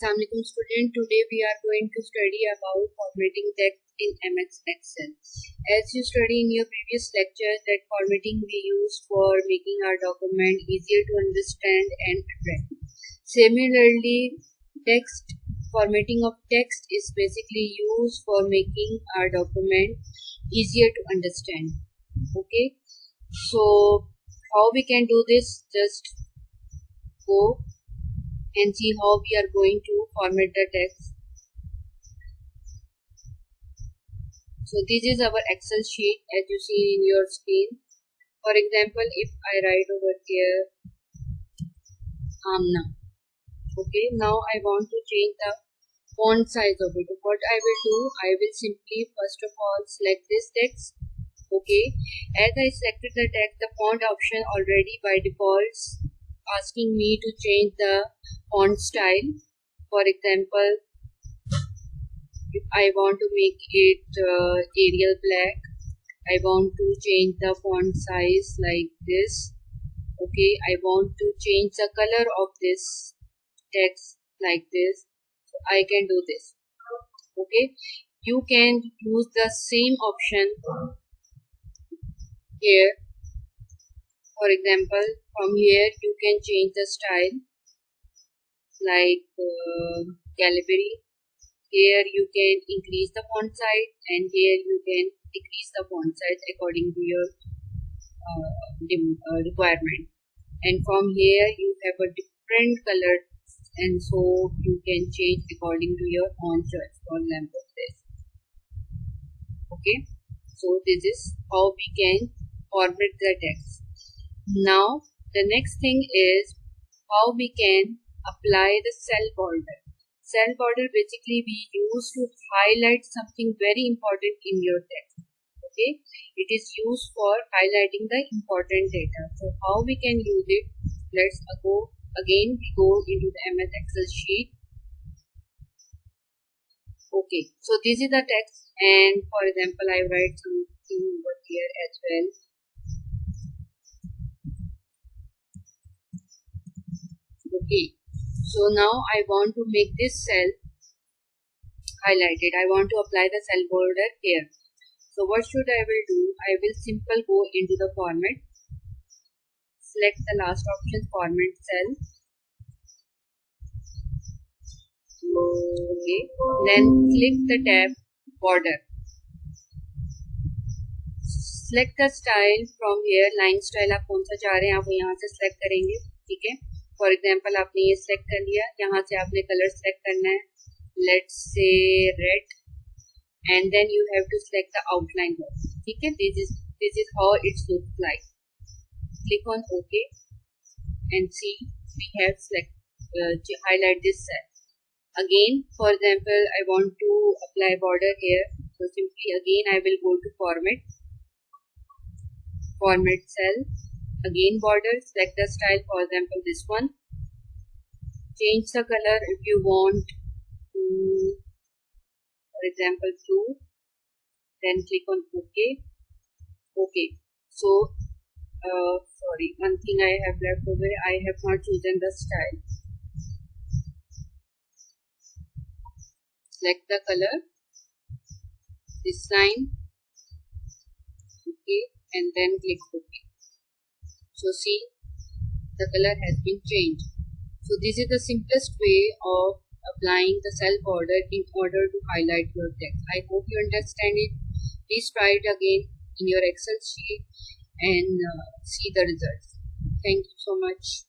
Assalamualaikum student. Today we are going to study about formatting text in MS Excel. As you study in your previous lecture that formatting we use for making our document easier to understand and attractive. Similarly, formatting of text is basically used for making our document easier to understand. Okay, so how we can do this? Just go and see how we are going to format the text. So this is our Excel sheet as you see in your screen. For example, if I write over here Amna. Okay, now I want to change the font size of it. What I will do, I will simply first of all select this text. Okay, as I selected the text, the font option already by default asking me to change the font style. For example, if I want to make it Arial black, I want to change the font size like this. Okay, I want to change the color of this text like this. So I can do this. Okay, you can use the same option here. For example, from here you can change the style like Calibri. Here you can increase the font size and here you can decrease the font size according to your requirement. And from here you have a different color and so you can change according to your own choice. For example, this. Okay, so this is how we can format the text. Now the next thing is how we can apply the cell border. Cell border basically we use to highlight something very important in your text. Okay, it is used for highlighting the important data. So how we can use it? Let's go again. We go into the MS Excel sheet. Okay, so this is the text, and for example, I write something over here as well. Okay, so now I want to make this cell highlighted. I want to apply the cell border here. So what should I will do? I will simply go into the format, select the last option, format cell. Okay, then click the tab border. Select the style from here. Line style आप कौन सा चाह रहे हैं आप यहाँ से select करेंगे. ठीक है. For example आपने ये select कर लिया. यहाँ से आपने color select करना है. Let's say red. And then you have to select the outline box. ठीक है. This is how it looks like. Click on OK and see we have highlight this cell. Again, for example, I want to apply border here. So simply again I will go to format cell, again border, select the style, for example this one, change the color if you want to, for example blue, then click on OK. Okay, so sorry, one thing I have left over, I have not chosen the style. Select the color, this line, okay, and then click OK. So see, the color has been changed. So this is the simplest way of applying the cell border in order to highlight your text. I hope you understand it. Please try it again in your Excel sheet and see the results. Thank you so much.